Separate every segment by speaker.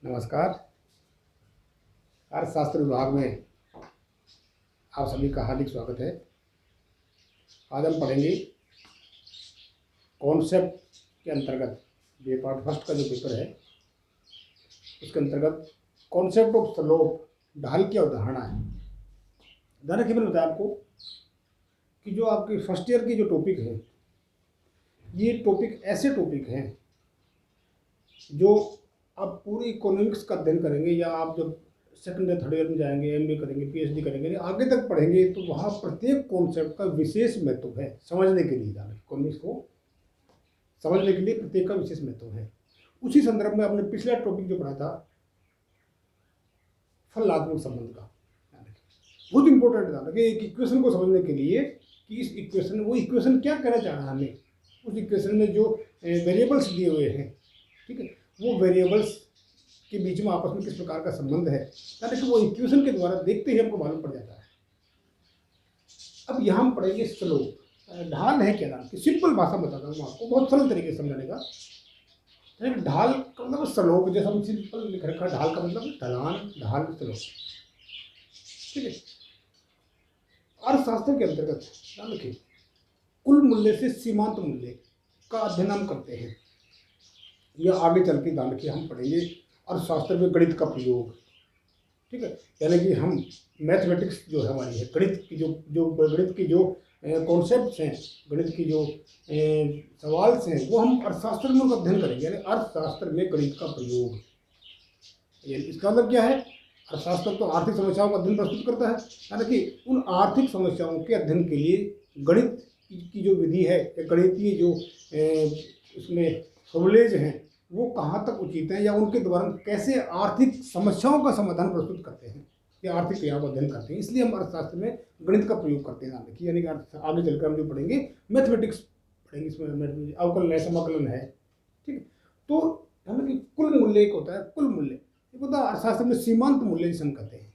Speaker 1: नमस्कार। अर्थशास्त्र विभाग में आप सभी का हार्दिक स्वागत है। आज हम पढ़ेंगे कॉन्सेप्ट के अंतर्गत, ये पार्ट फर्स्ट का जो पेपर है उसके अंतर्गत कॉन्सेप्ट ऑफ स्लोप, ढाल की अवधारणा है। उदाहरण के मैंने बताया आपको कि जो आपके फर्स्ट ईयर की जो टॉपिक है, ये टॉपिक ऐसे टॉपिक हैं जो आप पूरी इकोनॉमिक्स का अध्ययन करेंगे, या आप जब सेकंड या थर्ड ईयर में जाएंगे, एमबीए करेंगे, पीएचडी करेंगे, आगे तक पढ़ेंगे, तो वहाँ प्रत्येक कॉन्सेप्ट का विशेष महत्व है समझने के लिए। इकोनॉमिक्स को समझने के लिए प्रत्येक का विशेष महत्व है। उसी संदर्भ में आपने पिछला टॉपिक जो पढ़ा था फलनात्मक संबंध का, बहुत इंपॉर्टेंट था कि एक इक्वेशन को समझने के लिए कि इस इक्वेशन, वो इक्वेशन क्या कहना चाह रहा है हमें, उस इक्वेशन में जो वेरिएबल्स दिए हुए हैं, ठीक है, वो वेरिएबल्स के बीच में आपस में किस प्रकार का संबंध है, ताकि वो इक्वेशन के द्वारा देखते ही हमको मालूम पड़ जाता है। अब यहाँ हम पढ़ेंगे स्लोप, ढाल है क्या नाम की सिंपल भाषा बताता हूँ आपको, बहुत सरल तरीके से समझाने का। ढाल का मतलब स्लोप, जैसे हम सिंपल लिख रखा, ढाल का मतलब ढलान, ढाल, स्लोप, ठीक है। अर्थशास्त्र के अंतर्गत ध्यान रखिए, कुल मूल्य से सीमांत मूल्य का अध्ययन हम करते हैं। यह आगे चल के ध्यान रखिए हम पढ़ेंगे अर्थशास्त्र में गणित का प्रयोग, ठीक है। यानी कि हम मैथमेटिक्स जो है हमारी है, गणित की गणित की जो कॉन्सेप्ट्स हैं, गणित की जो सवाल हैं, वो हम अर्थशास्त्र में उनका अध्ययन करेंगे। यानी अर्थशास्त्र में गणित का प्रयोग, इसका मतलब क्या है? अर्थशास्त्र तो आर्थिक समस्याओं का अध्ययन प्रस्तुत करता है, यानी कि उन आर्थिक समस्याओं के अध्ययन के लिए गणित की जो विधि है, गणितीय जो उसमें फॉर्मूलेज हैं, वो कहाँ तक उचित हैं, या उनके द्वारा कैसे आर्थिक समस्याओं का समाधान प्रस्तुत करते हैं, या आर्थिक क्रियाओं का अध्ययन करते हैं। इसलिए हम अर्थशास्त्र में गणित का प्रयोग करते हैं। देखिए, यानी कि आगे चलकर हम जो पढ़ेंगे मैथमेटिक्स पढ़ेंगे, इसमें अवकलन है, समाकलन है, ठीक है। तो यानी कि कुल मूल्य एक होता है, कुल मूल्य एक होता है अर्थशास्त्र में सीमांत मूल्य जिसे हम कहते हैं,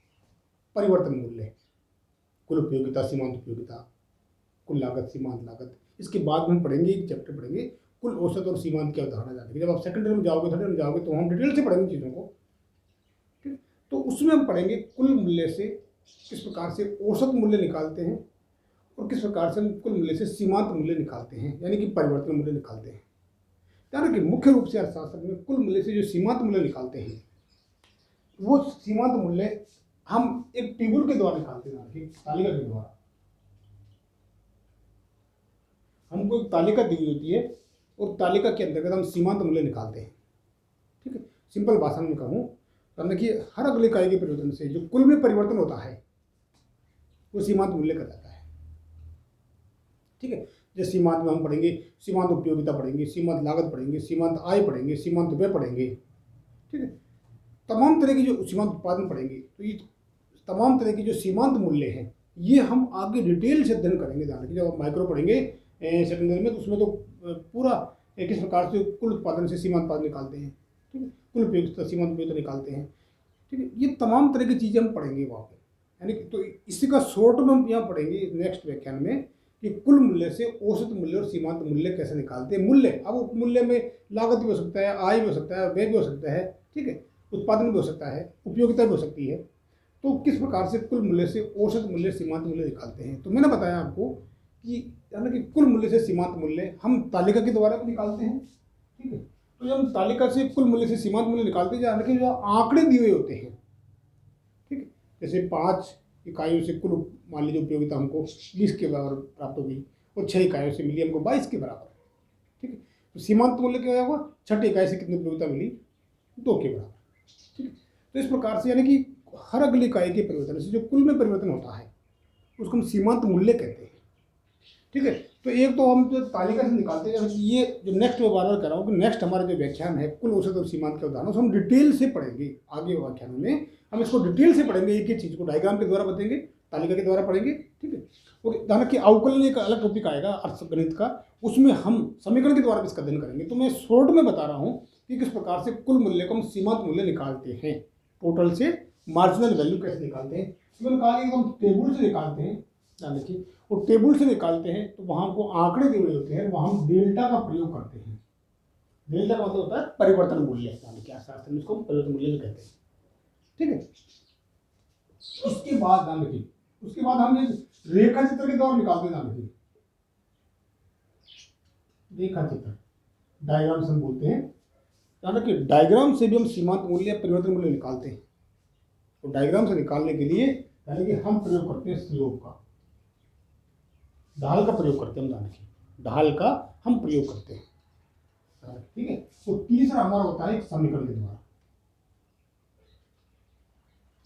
Speaker 1: परिवर्तन मूल्य, कुल उपयोगिता, सीमांत उपयोगिता, कुल लागत, सीमांत लागत। इसके बाद में हम पढ़ेंगे, एक चैप्टर पढ़ेंगे कुल औसत और सीमांत की अवधारणा जानेंगे। जब आप सेकंड ईयर में जाओगे, थर्ड ईयर में जाओगे, तो हम डिटेल से पढ़ेंगे चीज़ों को, ठीक। तो उसमें हम पढ़ेंगे कुल मूल्य से किस प्रकार से औसत मूल्य निकालते हैं, और किस प्रकार से हम कुल मूल्य से सीमांत मूल्य निकालते हैं, यानी कि परिवर्तन मूल्य निकालते हैं। यानी कि मुख्य रूप से अर्थशास्त्र में कुल मूल्य से जो सीमांत मूल्य निकालते हैं, वो सीमांत मूल्य हम एक टेबल के द्वारा निकालते हैं, तालिका के द्वारा। हमको एक तालिका दी हुई होती है, और तालिका के अंतर्गत हम सीमांत मूल्य निकालते हैं, ठीक है। सिंपल भाषा में कहूँ तो देखिए, हर अगले इकाई के परिवर्तन से जो कुल में परिवर्तन होता है वो सीमांत मूल्य कहलाता है, ठीक है। जैसे सीमांत में हम पढ़ेंगे सीमांत उपयोगिता पढ़ेंगे, सीमांत लागत पढ़ेंगे, सीमांत आय पढ़ेंगे, सीमांत व्यय पढ़ेंगे, ठीक है। तमाम तरह की जो सीमांत उत्पादन पढ़ेंगे। तो ये तमाम तरह की जो सीमांत मूल्य हैं, ये हम आगे डिटेल से अध्ययन करेंगे। ध्यान रखिए, जब आप माइक्रो पढ़ेंगे सेकेंड ईयर में, तो उसमें तो पूरा किस प्रकार से कुल उत्पादन से सीमांत उत्पादन निकालते हैं, ठीक है, कुल उपयोगिता, सीमांत उपयोगिता निकालते हैं, ठीक है। ये तमाम तरह की चीज़ें हम पढ़ेंगे वहाँ पे, यानी कि तो इसी का शॉर्ट में हम यहाँ पढ़ेंगे नेक्स्ट व्याख्यान में कि कुल मूल्य से औसत मूल्य और सीमांत मूल्य कैसे निकालते हैं। मूल्य, अब उप मूल्य में लागत भी हो सकता है, आय भी हो सकता है, व्यय भी हो सकता है, ठीक है, उत्पादन भी हो सकता है, उपयोगिता भी हो सकती है। तो किस प्रकार से कुल मूल्य से औसत मूल्य, सीमांत मूल्य निकालते हैं। तो मैंने बताया आपको कि यानी कि कुल मूल्य से सीमांत मूल्य हम तालिका के द्वारा निकालते हैं, ठीक है। तो जब हम तालिका से कुल मूल्य से सीमांत मूल्य निकालते हैं, यानी कि जो आंकड़े दिए हुए होते हैं, ठीक है, जैसे 5 इकाइयों से कुल मान लीजिए उपयोगिता हमको 20 के बराबर प्राप्त हो गई, और 6 इकाइयों से मिली हमको 22 के बराबर, ठीक है। तो सीमांत मूल्य क्या होगा? 6ठी इकाई से कितनी उपयोगिता मिली? 2 के बराबर, ठीक है। तो इस प्रकार से यानी कि हर अगली इकाई के परिवर्तन से जो कुल में परिवर्तन होता है उसको हम सीमांत मूल्य कहते हैं, ठीक है। तो एक तो हम जो तालिका से निकालते हैं, ये जो नेक्स्ट मैं बार बार कह रहा हूँ कि नेक्स्ट हमारा जो व्याख्यान है कुल औसत और सीमांत के उदाहरण, हम डिटेल से पढ़ेंगे। आगे व्याख्यान में हम इसको डिटेल से पढ़ेंगे, एक एक चीज़ को डायग्राम के द्वारा बताएंगे, तालिका के द्वारा पढ़ेंगे, ठीक है। और हालांकि अवकलन एक अलग टॉपिक आएगा अर्थगणित का, उसमें हम समीकरण के द्वारा इसका अध्ययन करेंगे। तो मैं शॉर्ट में बता रहा हूँ कि किस प्रकार से कुल मूल्य को हम सीमांत मूल्य निकालते हैं, टोटल से मार्जिनल वैल्यू कैसे निकालते हैं। मैंने कहा कि हम टेबल से निकालते हैं, ध्यान देखिए, और टेबल से निकालते हैं तो वहाँ हमको आंकड़े दिए हुए होते हैं, वहाँ हम डेल्टा का प्रयोग करते हैं। डेल्टा का मतलब होता है परिवर्तन मूल्य, यानी कि अर्थशास्त्र में इसको हम परिवर्तन मूल्य भी कहते हैं। ठीक है, इसके बाद ध्यान रखिए, उसके बाद हम रेखा चित्र के द्वारा निकालते हैं। ध्यान रखिए, रेखा चित्र डायग्राम से हम बोलते हैं। ध्यान रखिए, डायग्राम से भी हम सीमांत मूल्य परिवर्तन मूल्य निकालते हैं। तो डायग्राम से निकालने के लिए यानी कि हम प्रयोग करते हैं स्लोप का, ढाल का प्रयोग करते हैं हम। ध्यान रखिए, ढाल का हम प्रयोग करते हैं। ठीक है, तो तीसरा हमारा होता है एक समीकरण के द्वारा,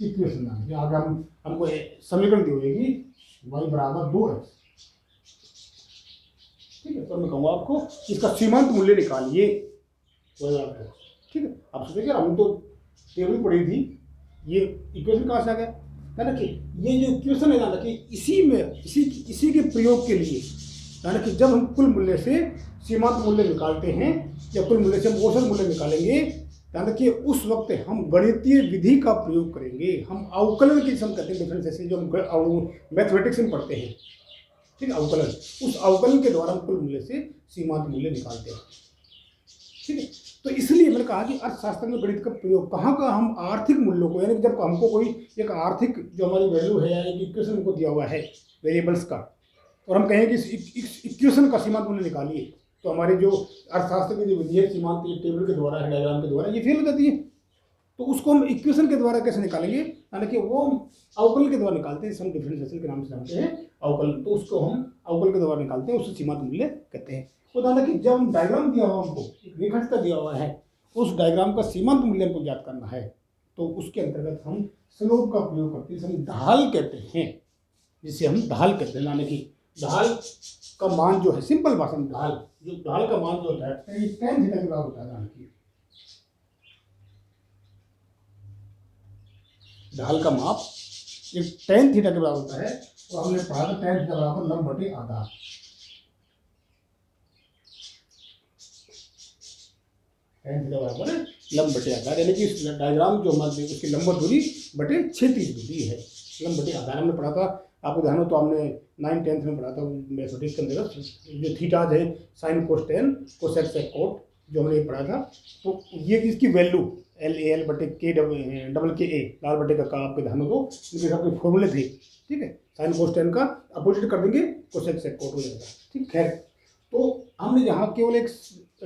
Speaker 1: इक्वेशन। आगे हमको समीकरण दी होगी y बराबर 2x। ठीक है, तो मैं कहूँगा आपको इसका सीमांत मूल्य निकालिए। ठीक है, आप सोचेंगे हम तो टेबल पढ़ी थी, ये इक्वेशन कहाँ से आ गया? यानी कि ये जो इक्वेशन है ना कि इसी के प्रयोग के लिए, यानी कि जब हम कुल मूल्य से सीमांत मूल्य निकालते हैं या कुल मूल्य से हम औसत मूल्य निकालेंगे, यानी कि उस वक्त हम गणितीय विधि का प्रयोग करेंगे। हम अवकलन की हम कहते हैं डिफरेंशिएशन, जो हम मैथमेटिक्स में पढ़ते हैं। ठीक है, अवकलन, उस अवकलन के द्वारा हम कुल मूल्य से सीमांत मूल्य निकालते हैं। ठीक है, तो इसलिए मैंने कहा कि अर्थशास्त्र में गणित का प्रयोग कहाँ का, हम आर्थिक मूल्यों को, यानी कि जब हमको कोई एक आर्थिक जो हमारी वैल्यू है, यानी कि इक्वेशन को दिया हुआ है वेरिएबल्स का, और हम कहें कि इस इक्वेशन का सीमांत मूल्य निकालिए, तो हमारी जो अर्थशास्त्र की जो विधि है सीमांत टेबल के द्वारा है, डायग्राम के द्वारा, ये फेल हो जाती है। तो उसको हम इक्वेशन के द्वारा कैसे निकालेंगे, यानी कि वो अवकलन के द्वारा निकालते हैं, हम डिफरेंशिएशन के नाम से जानते हैं अवकलन। तो उसको हम अवकलन के द्वारा निकालते हैं, उससे सीमांत मूल्य कहते हैं। उदाहरण कि जब हम डायग्राम दिया हुआ, हमको एक रेखाचित्र दिया हुआ है, उस डायग्राम का सीमांत मूल्य हमको ज्ञात करना है, तो उसके अंतर्गत हम स्लोप का प्रयोग करते हैं, हम ढाल कहते हैं, जिसे हम ढाल कहते हैं। यानी कि ढाल का मान जो है, सिंपल भाषा में ढाल का मान जो होता है tan थीटा के बराबर होता है। ढाल का माप एक tan थीटा के बराबर होता है, और हमने पढ़ा था tan थीटा बराबर लंब बटे आधार। tan थीटा बराबर लंब बटे आधार, यानी कि इस डायग्राम जो हमारे उसकी लंब दूरी बटे क्षैतिज दूरी है, लंब बटे आधार हमने पढ़ा था। आपको ध्यान हो तो हमने 9th-10th में पढ़ा था मैथमेटिक्स के अंतर्गत, जो थीटाज है sine cos tan cosec sec cot, जो हमने पढ़ा था। तो ये इसकी वैल्यू LAL बटे K डबल के A लाल बटे का आपके ध्यान हो तो इनके सबके फॉर्मूले थे। ठीक है, साइन कोस टेन का अपोजिट कर देंगे, कोसेक सेक कोट हो जाएगा। ठीक, खैर, तो हमने यहाँ केवल एक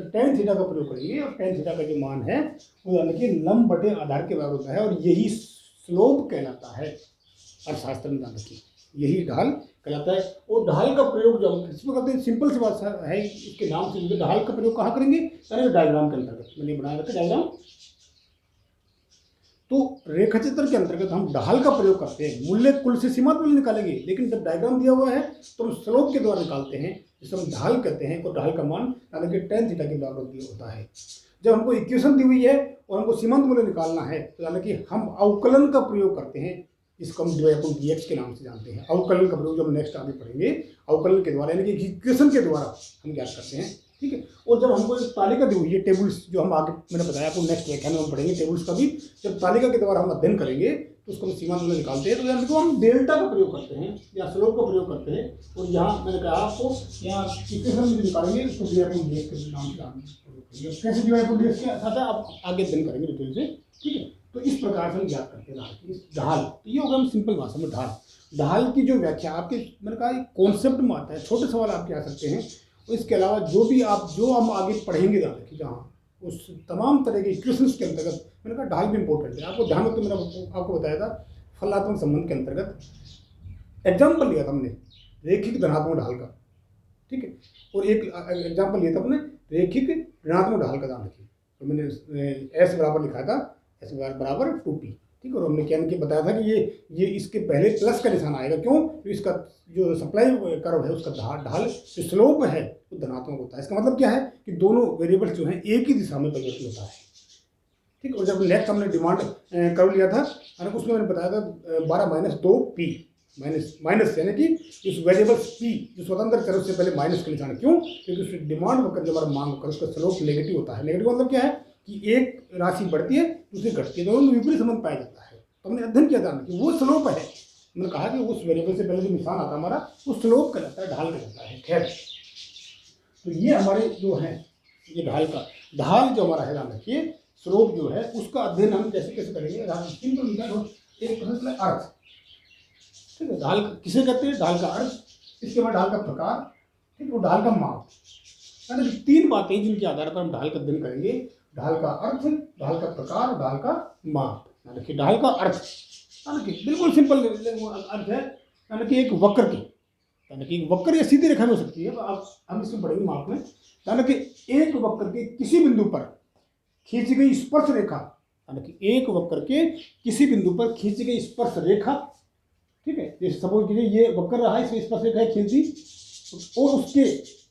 Speaker 1: tan थीटा का प्रयोग करेंगे, और tan थीटा का जो मान है वो यानी कि लंब बटे आधार के बराबर होता है, और यही स्लोप कहलाता है अर्थशास्त्र में। ध्यान रखिए, यही ढाल कहलाता है। और ढाल का प्रयोग जो हम इसमें करते हैं, सिंपल सी बात है, इसके नाम से ढाल का प्रयोग कहाँ करेंगे, यानी डायग्राम के अंतर्गत। मैंने बनाया रखा डायग्राम, तो रेखाचित्र के अंतर्गत हम ढाल का प्रयोग करते हैं, मूल्य कुल से सीमांत मूल्य निकालेंगे, लेकिन जब डायग्राम दिया हुआ है तो हम स्लोप के द्वारा निकालते हैं, जिसे हम ढाल कहते हैं। तो ढाल का मान यानी कि tan थीटा के बराबर होता है। जब हमको इक्वेशन दी हुई है और हमको सीमांत मूल्य निकालना है, तो यानी कि हम अवकलन का प्रयोग करते हैं, इसको हम dy/dx के नाम से जानते हैं। अवकलन का प्रयोग जो हम नेक्स्ट आगे पढ़ेंगे, अवकलन के द्वारा यानी कि इक्वेशन के द्वारा हम ज्ञात करते हैं। ठीक है, और जब हमको एक तालिका दी हुई है, टेबल्स जो हम आगे मैंने बताया आपको नेक्स्ट व्याख्यान में हम पढ़ेंगे टेबल्स का भी, जब तालिका के द्वारा हम अध्ययन करेंगे तो उसको हम सीमांत मूल्य निकालते हैं। तो यानी तो हम डेल्टा का प्रयोग करते हैं या स्लोप का प्रयोग करते हैं, और यहाँ मैंने कहा आपको यहाँ इक्वेशन में निकालेंगे, उसको dy/dx के नाम से कैसे dy/dx के साथ आप आगे अध्ययन करेंगे डिटेल से। ठीक है, तो इस प्रकार से हम ज्ञात करते हैं ढाल। तो ये होगा हम सिंपल भाषा में ढाल की जो व्याख्या आपके मैंने कहा कॉन्सेप्ट में आता है, छोटे सवाल आपके आ सकते हैं। और इसके अलावा जो हम आगे पढ़ेंगे जहाँ उस तमाम तरह के इक्वेशंस के अंतर्गत मैंने कहा ढाल भी इंपॉर्टेंट है। आपको ध्यान हो तो मैंने आपको बताया था फलात्मक संबंध के अंतर्गत एग्जाम्पल लिया था हमने रेखिक धनात्मक ढाल का। ठीक है, और एक एग्जाम्पल लिया था अपने रेखिक ऋणात्मक ढाल का। ध्यान रखिए, तो मैंने S बराबर लिखा था, S बराबर 2p। ठीक है, और हमने क्या बताया था कि ये इसके पहले प्लस का निशान आएगा। क्यों? तो इसका जो सप्लाई कर्व है उसका ढाल जो स्लोप है वो धनात्मक होता है। इसका मतलब क्या है कि दोनों वेरिएबल्स जो हैं एक ही दिशा में परिवर्तित होता है। ठीक है, और जब नेक्स्ट हमने डिमांड कर्व लिया था उसमें मैंने बताया था 12 - 2p माइनस यानी कि इस वेरिएबल्स p जो स्वतंत्र चरों से पहले माइनस का निशान। क्यों? क्योंकि उसकी डिमांड होकर जो हमारा मांग होकर उसका स्लोप नेगेटिव होता है। नेगेटिव मतलब क्या है कि एक राशि बढ़ती है दूसरी घटती है, दोनों में विपरीत संबंध पाया जाता है। तो हमने अध्ययन किया था कि वो स्लोप है। मैंने कहा कि उस वेरिएबल से पहले जो निशान आता है हमारा वो स्लोप कहलाता है, ढाल कहलाता है। खैर, तो ये हमारे जो है ये ढाल का। ढाल जो हमारा है, ध्यान रखिए, स्लोप जो है उसका अध्ययन हम कैसे कैसे करेंगे। सिंपल एक प्रश्न अर्थ, ठीक है, ढाल किसे कहते हैं, ढाल का अर्थ, इसके बाद ढाल का प्रकार, ठीक है, और ढाल का माप, यानी तीन बातें जिनके आधार पर हम ढाल का अध्ययन करेंगे। ढाल का अर्थ, ढाल का प्रकार और ढाल का माप। यानी कि ढाल का अर्थ, यानी कि बिल्कुल सिंपल अर्थ है, यानी कि एक वक्र की, यानी कि एक वक्र या सीधी रेखा में हो सकती है, अब हम इसमें पढ़ेंगे माप में। यानी कि एक वक्र के किसी बिंदु पर खींची गई स्पर्श रेखा, यानी कि एक वक्र के किसी बिंदु पर खींची गई स्पर्श रेखा, ठीक है, जैसे सपोज कीजिए ये वक्र रहा है, इसमें स्पर्श रेखा है खींची, और उसके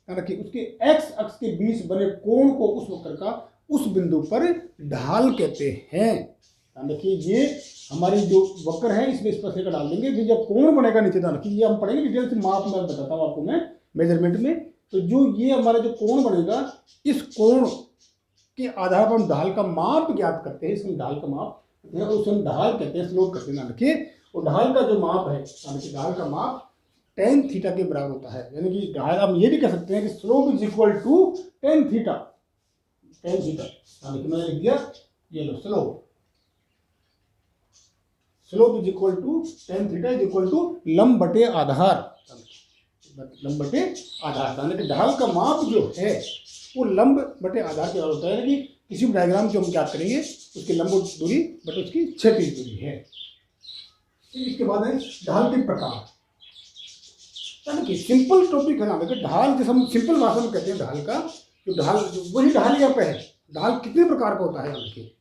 Speaker 1: यानी कि उसके एक्स अक्ष के बीच बने कोण को उस वक्र का उस बिंदु पर ढाल कहते हैं। यानी कि ये हमारी जो वक्र है इसमें स्पर्श रेखा डाल देंगे, फिर जब कोण बनेगा नीचे, यानी कि ये हम पढ़ेंगे डिटेल से, माप में बताता हूँ आपको मैं मेजरमेंट में। तो जो ये हमारा जो कोण बनेगा, इस कोण के आधार पर हम ढाल का माप ज्ञात करते हैं, इसमें ढाल का माप और उसे हम ढाल कहते हैं, स्लोप कहते हैं। देखिए, और ढाल का जो माप है, यानी कि ढाल का माप tan थीटा के बराबर होता है। यानी कि ढाल हम ये भी कह सकते हैं कि slope is equal to tan theta, tan theta, यानी कि मैंने लिख दिया ये लो slope, slope is equal to tan theta is equal to लंब बटे आधार, लंब बटे आधार। यानी कि ढाल का माप जो है वो लंब बटे आधार के बराबर होता है। यानी कि किसी भी डायग्राम जो हम ज्ञात करेंगे उसकी लंब दूरी बटे उसकी क्षैतिज दूरी है। इसके बाद है ढाल के प्रकार, यानी कि सिंपल टॉपिक है ना, देखिए ढाल जैसे हम सिंपल भाषा में कहते हैं, ढाल का जो ढाल वही ढाल यहाँ पे है। ढाल कितने प्रकार का होता है, यानी कि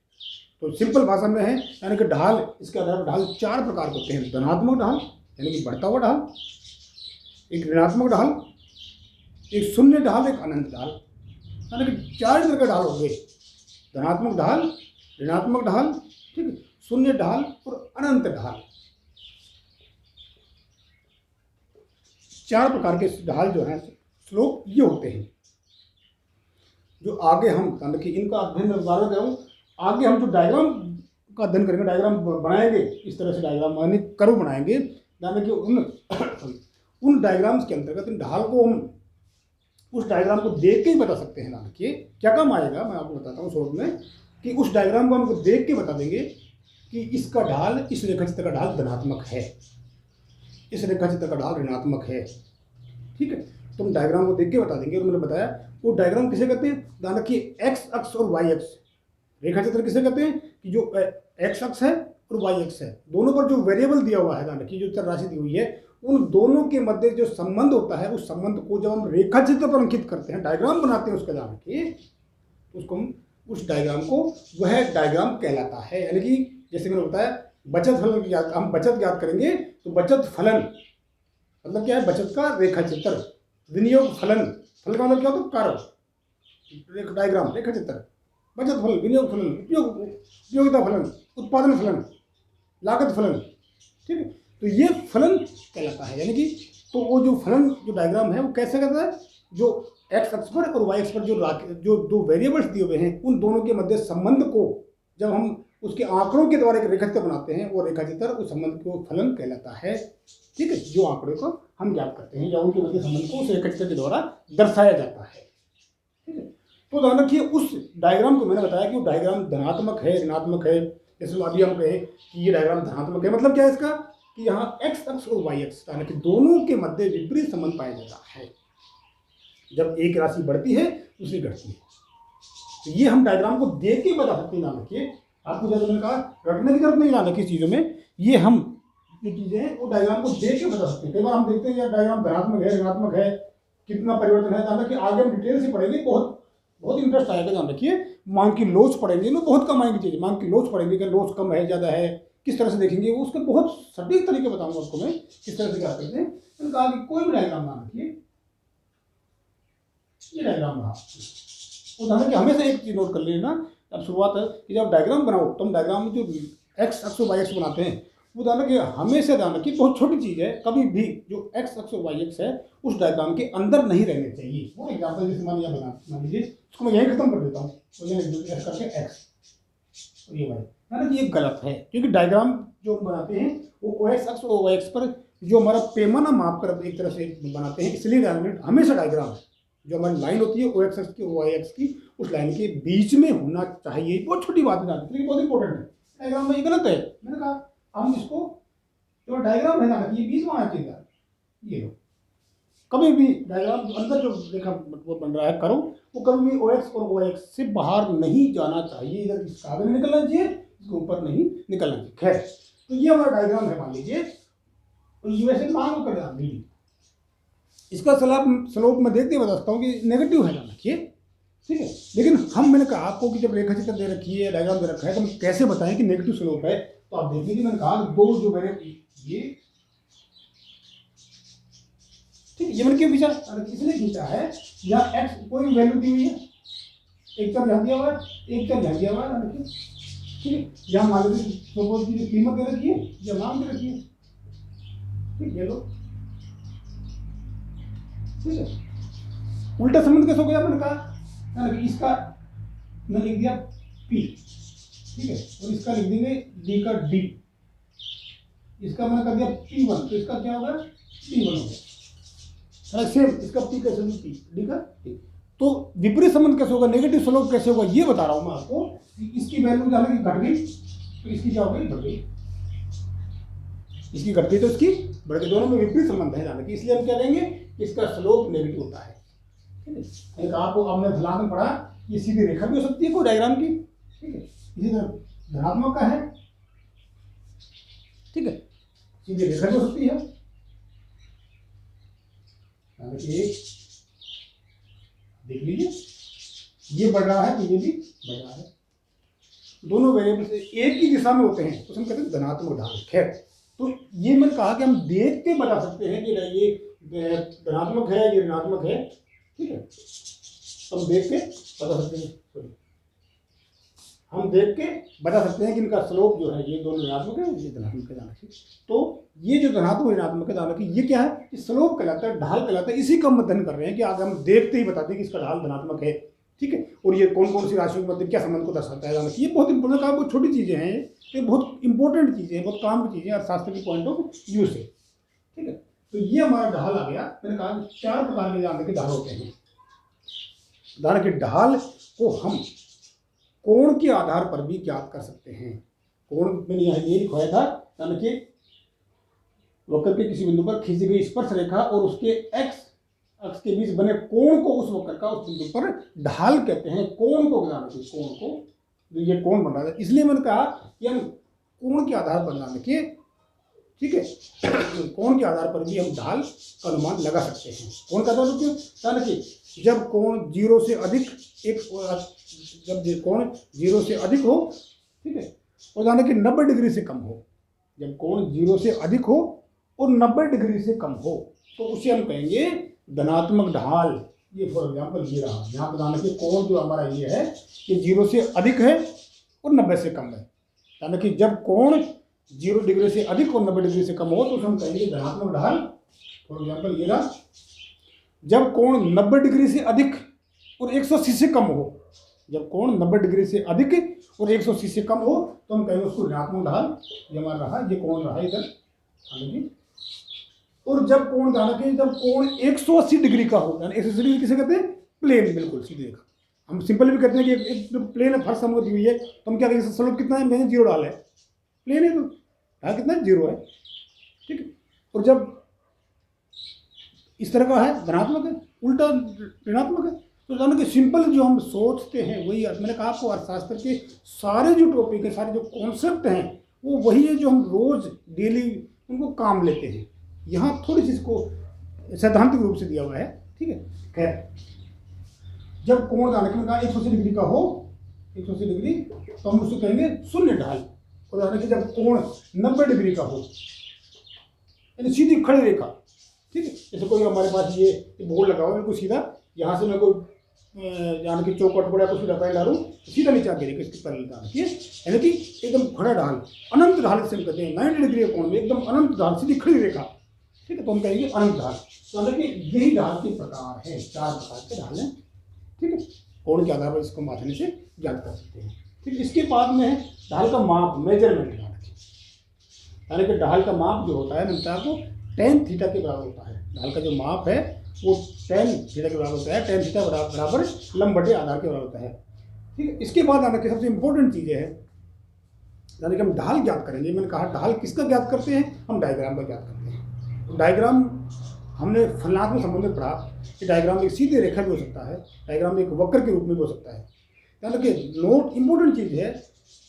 Speaker 1: तो सिंपल भाषा में है, यानी कि ढाल, इसके आधार पर ढाल चार प्रकार के होते हैं। धनात्मक ढाल, यानी कि बढ़ता हुआ ढाल, एक ऋणात्मक ढाल, एक शून्य ढाल, एक अनंत ढाल, यानी कि चार तरह के ढाल हो गए। धनात्मक ढाल, ऋणात्मक ढाल, ठीक है, शून्य ढाल और अनंत ढाल, चार प्रकार के ढाल जो है स्लोप ये होते हैं। जो आगे हम, यानी कि इनका अध्ययन मैं बार बार कह रहा हूँ, आगे हम जो डायग्राम का अध्ययन करेंगे, डायग्राम बनाएंगे, इस तरह से डायग्राम यानी कर्व बनाएंगे, यानी कि उन डायग्राम्स के अंतर्गत इन ढाल को हम उस डायग्राम को देख के ही बता सकते हैं। यानी कि क्या काम आएगा मैं आपको बताता हूँ शॉर्ट में, कि उस डायग्राम को हमको देख के बता देंगे कि इसका ढाल, इस रेखाचित्र का ढाल धनात्मक है, इस रेखाचित्र का ढाल ऋणात्मक है, ठीक है। तो हम डायग्राम को देख के बता देंगे। और मैंने बताया वो डायग्राम किसे कहते हैं, ध्यान रखिए, एक्स अक्ष और वाई अक्ष, रेखाचित्र किसे कहते हैं कि जो एक्स अक्ष है और वाई अक्ष है, दोनों पर जो वेरिएबल दिया हुआ है, ध्यान रखिए, जो चर राशि दी हुई है, उन दोनों के मध्य जो संबंध होता है, उस संबंध को जब हम रेखाचित्र पर अंकित करते हैं, डायग्राम बनाते हैं उसका, ध्यान रखिए, उसको हम उस डायग्राम को वह डायग्राम कहलाता है। यानी कि जैसे मैंने बताया बचत फलन की हम बचत ज्ञात करेंगे, तो बचत फलन मतलब क्या है, बचत का रेखाचित्र, विनियोग फलन, फल का मतलब क्या होता है, कार्य, डायग्राम, रेखाचित्र, बचत फलन, विनियोग फलन, उपयोगिता फलन, उत्पादन फलन, लागत फलन, ठीक है। तो ये फलन कहलाता है। यानी कि तो वो जो फलन जो डायग्राम है वो कैसे करता है, जो एक्स अक्ष पर और वाई अक्ष पर जो दो वेरिएबल्स दिए हुए हैं, उन दोनों के मध्य संबंध को जब हम उसके आंकड़ों के द्वारा एक रेखाचित्र बनाते हैं, वो रेखाचित्र उस संबंध को फलन कहलाता है, ठीक है। जो आंकड़े को हम ज्ञात करते हैं या उनके मध्य संबंध को उस रेखाचित्र के द्वारा दर्शाया जाता है, ठीक है। तो ध्यान रखिए, उस डायग्राम को मैंने बताया कि वो डायग्राम धनात्मक है, ऋणात्मक है। जैसे अभी हम कहें कि ये डायग्राम धनात्मक है, मतलब क्या है इसका, कि यहाँ एक्स अक्ष और वाई अक्ष, यानी कि दोनों के मध्य विपरीत संबंध पाया जाता है। जब एक राशि बढ़ती है दूसरी घटती है, तो ये हम डायग्राम को देख के बता सकते हैं। ध्यान रखिए, आपको जैसे मैंने कहा रटने की जरूरत नहीं, ध्यान रखिए चीज़ों में, ये हम जो चीज़ें हैं वो डायग्राम को देख के बता सकते हैं। कई बार हम देखते हैं यार डायग्राम धनात्मक है, ऋणात्मक है, कितना परिवर्तन है, ध्यान रखिए, आगे हम डिटेल से पढ़ेंगे, बहुत बहुत इंटरेस्ट आएगा। ध्यान रखिए, मान की लोच पढ़ेंगे ना, बहुत कम आएंगी चीज़ें, मान की लोच पढ़ेंगे कि लोच कम है ज़्यादा है, किस तरह से देखेंगे, उसके बहुत सटीक तरीके बताऊंगा आपको मैं, किस तरह से क्या करते हैं। मैंने कहा कि कोई भी डायग्राम मान रखिए, ये डायग्राम रहा, तो ध्यान रखिए, हमेशा एक चीज़ नोट कर लेना, अब शुरुआत है कि जब डायग्राम बनाओ तो हम डायग्राम में जो एक्स अक्ष और वाई अक्ष बनाते हैं, वो ध्यान रखिए, हमेशा ध्यान रखिए, बहुत छोटी चीज़ है, कभी भी जो एक्स अक्ष और वाई अक्ष है उस डायग्राम के अंदर नहीं रहने चाहिए। वो एग्जाम्पल जैसे मान लीजिए, उसको मैं यहीं खत्म कर देता हूँ, तो ये करके एक्स और ये वाई, यानी कि ये गलत है, क्योंकि डायग्राम जो बनाते हैं वो एक्स अक्ष और वाई अक्ष पर जो हमारा पैमाना माप कर एक तरह से बनाते हैं, इसलिए हमेशा डायग्राम जो हमारी लाइन होती है ओ एक्स एक्स की, ओ वाई एक्स की, उस लाइन के बीच में होना चाहिए। बहुत छोटी बात है जानते, लेकिन बहुत इंपॉर्टेंट है। डायग्राम में ये गलत है, मैंने कहा हम इसको जो डायग्राम है ना ये बीच में आना चाहिए। ये लो, कभी भी डायग्राम अंदर जो रेखा वो बन रहा है करो, वो कभी भी ओ एक्स और ओ एक्स से बाहर नहीं जाना चाहिए। इधर इसका आगे नहीं निकलना चाहिए, इसके ऊपर नहीं निकलना चाहिए। खैर, तो ये हमारा डायग्राम है मान लीजिए, तो ये वैसे मान कर दी इसका स्लोप मैं देखते बता सकता हूँ कि नेगेटिव है ध्यान रखिए, ठीक है। लेकिन मैंने कहा आपको कि जब रेखा चित्र दे रखी है, डायग्राम दे रखा है, तो हम कैसे बताएं कि नेगेटिव स्लोप है। तो आप देखिए, मैंने कहा दो जो मैंने ये ठीक है, ये मैंने क्यों खींचा, इसलिए खींचा है यहाँ एक्स कोई वैल्यू दी हुई है, एक चर यहाँ दिया हुआ है, एक चर यहाँ दिया हुआ है, देखिए ठीक है। यहाँ मान लीजिए सपोज की कीमत दे रखी है या नाम दे रखी है, ठीक है। लो ठीक है, उल्टा संबंध कैसे हो गया, मैंने कहा कि इसका मैं लिख दिया P, ठीक है, और इसका लिख देंगे D का D, इसका मैंने कर दिया P1, तो इसका क्या होगा P1 हो गया। सेम इसका P कैसे होगा P, D का D। तो विपरीत संबंध कैसे होगा, नेगेटिव स्लोप कैसे होगा, ये बता रहा हूं मैं आपको। इसकी वैल्यू क्या है, घट गई तो इसकी क्या हो गई, बढ़ गई, इसकी घट गई तो इसकी बढ़ गई, दोनों में विपरीत संबंध है जाने की, इसलिए हम क्या कहेंगे इसका स्लोप नेगेटिव होता है, ठीक है। एक आपको हमने फलाना पढ़ा, ये सीधी रेखा भी हो सकती है कोई डायग्राम की, ठीक है, इसी तरह धनात्मक का है, ठीक है, सीधी रेखा भी हो सकती है, देख लीजिए ये बढ़ रहा है तो ये भी बढ़ रहा है, दोनों वेरिएबल से एक ही दिशा में होते हैं, तो हम कहते हैं धनात्मक ढाल। खैर, तो ये मैंने कहा कि हम देख के बता सकते हैं कि ये धनात्मक है, ये ऋणात्मक है, ठीक है, हम देख के बता सकते हैं, हम देख के बता सकते हैं कि इनका स्लोप जो है ये दोनों ऋणात्मक है, ये धनात्मक है। तो ये जो धनात्मक ऋणात्मक है, ये क्या है, ये स्लोप कहलाता है, ढाल कहलाता है। इसी का हम अध्ययन कर रहे हैं कि आगे हम देखते ही बताते हैं कि इसका ढाल धनात्मक है, ठीक है, और ये कौन कौन सी राशियों के मध्य क्या संबंध को दर्शाता है। ये बहुत इंपॉर्टेंट, बहुत छोटी चीज़ें हैं, ये बहुत इंपॉर्टेंट चीज़ें हैं, बहुत काम की चीज़ें अर्थशास्त्र की पॉइंट ऑफ व्यू से, ठीक है। तो ये हमारा ढाल आ गया। मैंने कहा 4 प्रकार के दान के ढाल होते हैं। दान के ढाल को हम कोण के आधार पर भी ज्ञात कर सकते हैं। कोण मैंने यहाँ ये लिखवाया था, यानी कि वक्र के किसी बिंदु पर खींची गई स्पर्श रेखा और उसके एक्स अक्ष के बीच बने कोण को उस वक्र का उस बिंदु पर ढाल कहते हैं। कोण को बनाने के, कोण को, ये कोण बन रहा है, इसलिए मैंने कहा कि हम कोण के आधार पर बनाने के, ठीक है, कोण के आधार पर भी हम ढाल का अनुमान लगा सकते हैं। कोण का आधार क्यों, यानी कि जब कोण 0 से अधिक जब कोण 0 से अधिक हो, ठीक है, और यानी कि 90 डिग्री से कम हो, जब कोण 0 से अधिक हो और 90 डिग्री से कम हो, तो उसे हम कहेंगे धनात्मक ढाल। ये फॉर एग्जाम्पल ये रहा, यहाँ पर यानी कि कोण जो हमारा ये है कि 0 से अधिक है और 90 से कम है, यानी कि जब कोण 0 डिग्री से अधिक और 90 डिग्री से कम हो तो हम कहेंगे धनात्मक ढाल। फॉर एग्जाम्पल ये रहा, जब कोण 90 डिग्री से अधिक और 180 से कम हो, जब कोण 90 डिग्री से अधिक और 180 से कम हो तो हम कहेंगे उसको ऋणात्मक ढाल। ये हमारा रहा, ये कोण रहा इधर, और जब कोण जब कोण 180 डिग्री का हो, यानी 180 डिग्री किसे कहते हैं, प्लेन, बिल्कुल सीधी रेखा। हम सिंपल भी कहते हैं कि एक जो प्लेन है, फर्श हमको दी हुई है, तो हम क्या कहेंगे स्लोप कितना है, मैंने 0 डाला है, प्लेन है तो ढाल कितना है, 0 है, ठीक है। और जब इस तरह का है धनात्मक है, उल्टा ऋणात्मक है। तो जानो कि सिंपल जो हम सोचते हैं वही, मैंने कहा आपको अर्थशास्त्र के सारे जो टॉपिक है, सारे जो कॉन्सेप्ट हैं वो वही है जो हम रोज डेली उनको काम लेते हैं। यहाँ थोड़ी सी इसको सैद्धांतिक रूप से दिया हुआ है, ठीक है। खैर, जब कोण दाने के कहा 180 डिग्री का हो, 180 डिग्री, तो हम उसको कहेंगे शून्य ढाल। और यानी कि जब कोण 90 डिग्री का हो, यानी सीधी खड़ी रेखा, ठीक है, जैसे कोई हमारे पास ये बोर्ड लगा हुआ है बिल्कुल सीधा, यहाँ से मैं कोई यानी कि चौकट पड़ा कुछ पैर डालूँ, सीधा नीचे आके रेखा इसकी पैर डाल, यानी कि एकदम खड़ा ढाल, अनंत ढाल से हम कहते हैं। 90 डिग्री कोण में एकदम अनंत ढाल, सीधी खड़ी रेखा, ठीक है, तो हम कहेंगे अनंत ढाल। तो यानी कि यही ढाल के प्रकार है, 4 प्रकार के ढाल हैं, ठीक है। कोण के आधार पर इसको मापने से ज्ञात कर सकते हैं, ठीक। इसके बाद में है ढाल का माप, मेजरमेंट, यानी कि ढाल का माप जो होता है मिलता है आपको tan थीटा के बराबर होता है। ढाल का जो माप है वो tan थीटा के बराबर होता है, tan थीटा बराबर लंब बटे आधार के बराबर होता है। ठीक है, इसके बाद आने की सबसे इंपॉर्टेंट चीज़ है, यानी कि हम ढाल ज्ञात करेंगे। मैंने कहा ढाल किसका ज्ञात करते हैं, हम डायग्राम का ज्ञात करते हैं। तो डायग्राम हमने फलनात्मक संबंध में पढ़ा कि डायग्राम एक सीधी रेखा भी हो सकता है, डायग्राम एक वक्र के रूप में भी हो सकता है। यानी कि नोट इंपॉर्टेंट चीज़ है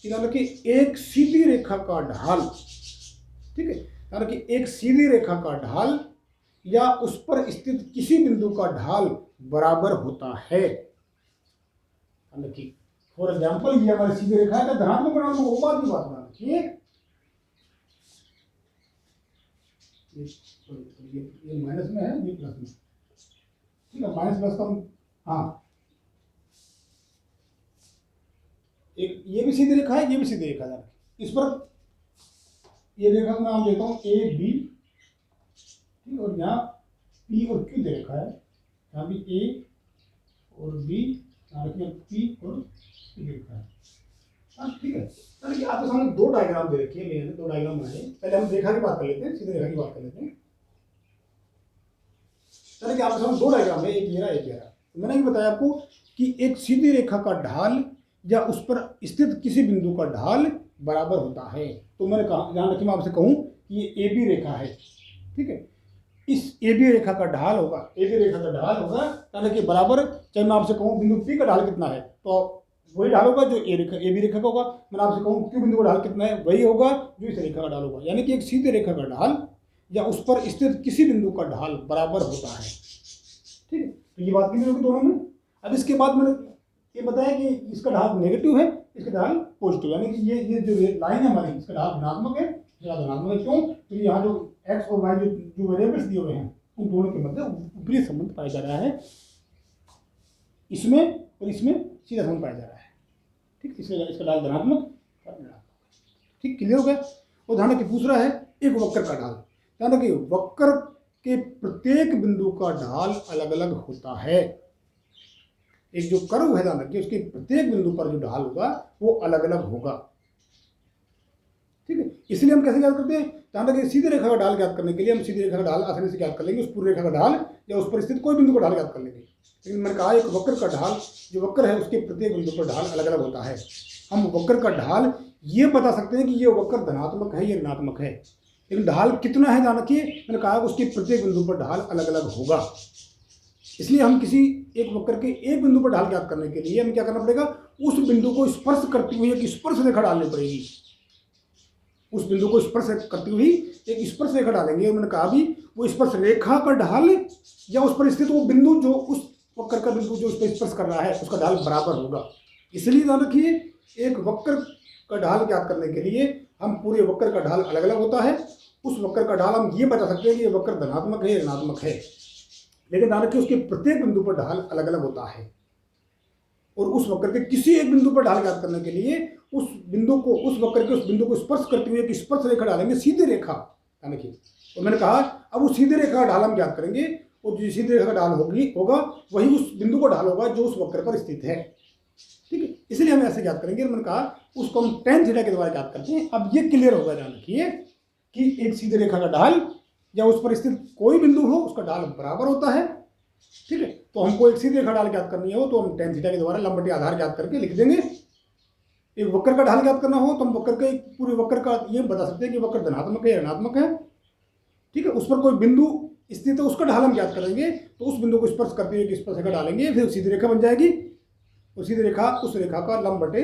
Speaker 1: कि यानी कि एक सीधी रेखा का ढाल, ठीक है, यानी कि एक सीधी रेखा का ढाल या उस पर स्थित किसी बिंदु का ढाल बराबर होता है। यानी कि फॉर एग्जाम्पल ये हमारी सीधी रेखा है, धनात्मक ऋणात्मक वो बात की बात बना रखिए, ये माइनस में है, ये प्लस में, ठीक है, माइनस प्लस का हाँ, एक ये भी सीधी रेखा है, ये भी सीधी रेखा है। इस पर ये रेखा का नाम देता हूँ ए बी, ठीक, और यहाँ पी और क्यू दे रखा है, यहाँ भी ए और बी, यहाँ पी और क्यू दे रखा है। हाँ ठीक है, यानी कि आपके सामने दो डायग्राम दे रखे हैं, मैंने दो डायग्राम बनाए। पहले हम रेखा की बात कर लेते हैं, सीधे रेखा की बात कर लेते हैं। यानी कि आपके सामने दो डायग्राम है, एक ये रहा, एक ये रहा। तो मैंने भी बताया आपको कि एक सीधी रेखा का ढाल या उस पर स्थित किसी बिंदु का ढाल बराबर होता है। तो मैंने कहा, ध्यान रखिए, मैं आपसे कहूँ कि ये ए बी रेखा है, ठीक है, इस ए बी रेखा का ढाल होगा, ए बी रेखा का ढाल होगा यानी कि बराबर, चाहे मैं आपसे कहूँ बिंदु पी का ढाल कितना है, तो वही ढाल होगा जो ए बी रेखा का होगा। मैंने आपसे कहूँ क्यू बिंदु का ढाल कितना है, वही होगा जो इस रेखा का ढाल होगा। यानी कि एक सीधी रेखा का ढाल या उस पर स्थित किसी बिंदु का ढाल बराबर होता है, ठीक है। तो ये बात क्लियर होगी दोनों में। अब इसके बाद मैंने ये बताया कि इसका ढाल नेगेटिव है, इसका ढाल पॉजिटिव, यानी कि ये जो लाइन है हमारी, इसका ढाल धनात्मक है, इसका धनात्मक है। क्यों? तो यहाँ जो एक्स और वाई जो वेरिएबल्स दिए हुए हैं, उन दोनों के मध्य ऊपरी संबंध पाया जा रहा है, इसमें और इसमें सीधा संबंध पाया जा रहा है, ठीक। इसलिए इसका ढाल धनात्मक, ठीक, क्लियर हो गया। और ध्यान रखिए दूसरा है एक वक्र का ढाल। ध्यान रखिए वक्र के प्रत्येक बिंदु का ढाल अलग अलग होता है। एक जो कर्व है, ध्यान रखिए, उसके प्रत्येक बिंदु पर जो ढाल होगा वो अलग अलग होगा, ठीक है। इसलिए हम कैसे ज्ञात करते हैं, ध्यान रखिए सीधी रेखा का ढाल ज्ञात करने के लिए हम सीधी रेखा का ढाल आसानी से ज्ञात कर लेंगे, उस पूरी रेखा का ढाल या उस पर स्थित कोई बिंदु का ढाल ज्ञात कर लेंगे। लेकिन मैंने कहा एक वक्र का ढाल, जो वक्र है उसके प्रत्येक बिंदु पर ढाल अलग अलग होता है। हम वक्र का ढाल ये बता सकते हैं कि ये वक्र धनात्मक है या ऋणात्मक है, लेकिन ढाल कितना है ध्यान रखिए, मैंने कहा उसके प्रत्येक बिंदु पर ढाल अलग अलग होगा। इसलिए हम किसी एक वक्र के एक बिंदु पर ढाल ज्ञात करने के लिए हमें क्या करना पड़ेगा, उस बिंदु को स्पर्श करती हुई एक स्पर्श रेखा डालनी पड़ेगी। उस बिंदु को स्पर्श करती हुई एक स्पर्श रेखा डालेंगे। मैंने कहा भी वो स्पर्श रेखा का ढाल या उस पर स्थित वो बिंदु, जो उस वक्र का बिंदु जो उस पर स्पर्श कर रहा है, उसका ढाल बराबर होगा। इसलिए ध्यान रखिए एक वक्र का ढाल ज्ञात करने के लिए हम पूरे वक्र का ढाल अलग अलग होता है। उस वक्र का ढाल हम ये बता सकते हैं कि ये वक्र धनात्मक है या ऋणात्मक है, लेकिन ध्यान रखिए उसके प्रत्येक बिंदु पर ढाल अलग अलग होता है। और उस वक्र के किसी एक बिंदु पर ढाल ज्ञात करने के लिए उस बिंदु को, उस वक्र के उस बिंदु को स्पर्श करते हुए एक स्पर्श रेखा डालेंगे, सीधी रेखा, ध्यान रखिए। और मैंने कहा अब उस सीधी रेखा का ढाल हम ज्ञात करेंगे, और जो सीधी रेखा का ढाल होगा वही उस बिंदु का ढाल होगा जो उस वक्र पर स्थित है, ठीक है। इसलिए हम ऐसे ज्ञात करेंगे। मैंने कहा उसको हम tan थीटा के द्वारा ज्ञात करते हैं। अब ये क्लियर होगा, ध्यान रखिए कि एक सीधी रेखा का ढाल या उस पर स्थित कोई बिंदु हो उसका ढाल बराबर होता है, ठीक है। तो हमको एक सीधी रेखा ढाल ज्ञात करनी हो तो हम tan थीटा के द्वारा लंब बटे आधार ज्ञात करके लिख देंगे। एक वक्र का ढाल ज्ञात करना हो तो हम वक्र के पूरे वक्र का ये बता सकते हैं कि वक्र धनात्मक है या ऋणात्मक है, ठीक है। उस पर कोई बिंदु स्थित है उसका ढाल हम ज्ञात करेंगे, तो उस बिंदु को स्पर्श करते हुए स्पर्श रेखा डालेंगे, फिर सीधी रेखा बन जाएगी। और सीधी रेखा उस रेखा का लंब बटे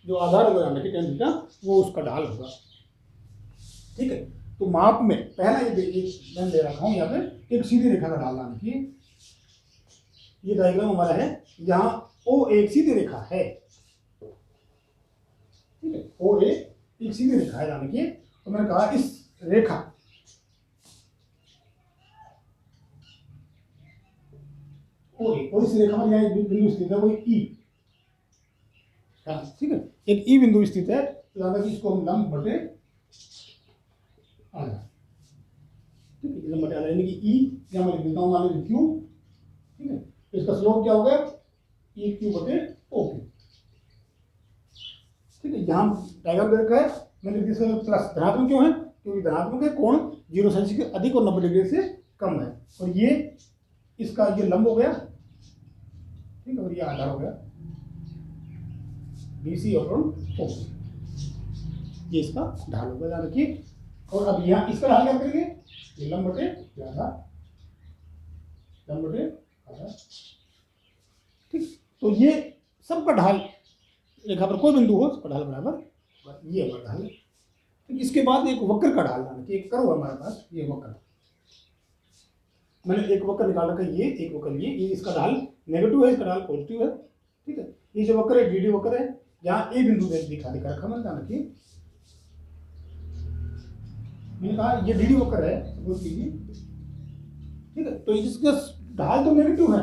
Speaker 1: जो आधार होगा यानी कि tan थीटा, वो उसका ढाल होगा, ठीक है। तो माप में पहला ये मैं दे रखा हूँ यहाँ पे एक सीधी रेखा का ढाल, यानी कि ये डायग्राम हमारा है, यहाँ O एक सीधी रेखा है, ठीक है। O एक सीधी रेखा है, यानी कि तो मैंने कहा इस रेखा O और इस रेखा पर यहाँ एक बिंदु स्थित है, वही E, ठीक है। एक E बिंदु स्थित है, तो यानी कि इसको हम लंब बटे आधार, ठीक है, लंब बटे आधार यानी कि E या मैं लिख देता हूँ मान लीजिए Q, ठीक है। तो इसका स्लोप क्या होगा, EQ बटे OQ, ठीक है। यहाँ डायग्राम दे रखा है, मैंने इसमें प्लस धनात्मक क्यों है, क्योंकि धनात्मक है, कोण 0 सेंस के अधिक और 90 डिग्री से कम है, और ये इसका ये लंब हो गया, ठीक है, और ये आधार हो गया BC अपॉन OC, ये इसका ढाल होगा, ध्यान रखिए। और अब यहाँ इसका ढाल क्या करेंगे, ये लंब बटे आधार, लंब बटे आधार, ठीक। तो ये सबका ढाल रेखा पर कोई बिंदु हो उसका ढाल बराबर ये हमारा ढाल है। तो इसके बाद एक वक्र का ढाल, कि एक कर्व हमारे पास, ये वक्र, मैंने एक वक्र निकाल रखा है, ये एक वक्र, ये इसका ढाल नेगेटिव है, इसका ढाल पॉजिटिव है, ठीक है। ये जो वक्र है DD वक्र है, यहाँ ए बिंदु दिखा रखा मैंने, ध्यान रखिए, मैंने कहा ये DD वक्र है, सपोज कीजिए, ठीक है। तो इसका ढाल तो नेगेटिव है,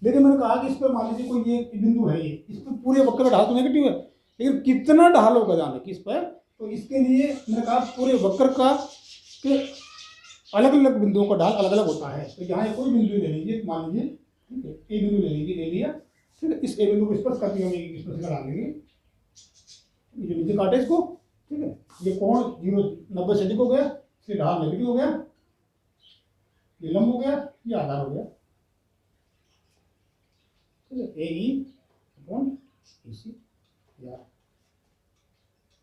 Speaker 1: लेकिन मैंने कहा कि इस पर मान लीजिए कोई ये बिंदु है, ये इस पर पूरे वक्र का ढाल तो नेगेटिव है, लेकिन कितना ढाल होगा जाने कि इस पर, तो इसके लिए मैंने कहा पूरे वक्र का के अलग अलग बिंदुओं का ढाल अलग अलग होता है। तो यहाँ कोई बिंदु ले लीजिए, मान लीजिए, ठीक है, ए बिंदु ले लीजिए, ले लिया, ठीक है। इस ए बिंदु को स्पर्श करके हम एक स्पर्श का डाल देंगे, ये जो नीचे काटे इसको, ठीक है। ये कोण 90 से अधिक हो गया, इसलिए ढाल नेगेटिव हो गया, ये लंब हो गया, ये आधार हो गया, ठीक है, AE अपॉन EC,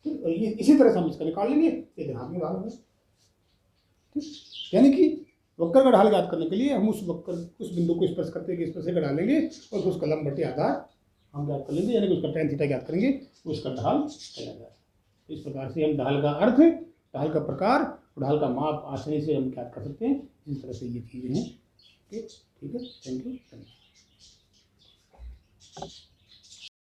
Speaker 1: ठीक। और ये इसी तरह से हम इसका निकाल लेंगे, ये धनात्मक ढाल होगा, ठीक। यानी कि वक्र का ढाल ज्ञात करने के लिए हम उस बिंदु को स्पर्श करते हुए स्पर्श का डालेंगे, और फिर उसका लंब बटे आधार हम ज्ञात कर लेंगे, यानी कि उसका tan थीटा ज्ञात करेंगे, उसका ढाल कहलाएगा। इस प्रकार से हम ढाल का अर्थ, ढाल का प्रकार और ढाल का माप आसानी से हम ज्ञात कर सकते हैं। इस तरह से ये चीज़ें हैं, ठीक है, थैंक यू।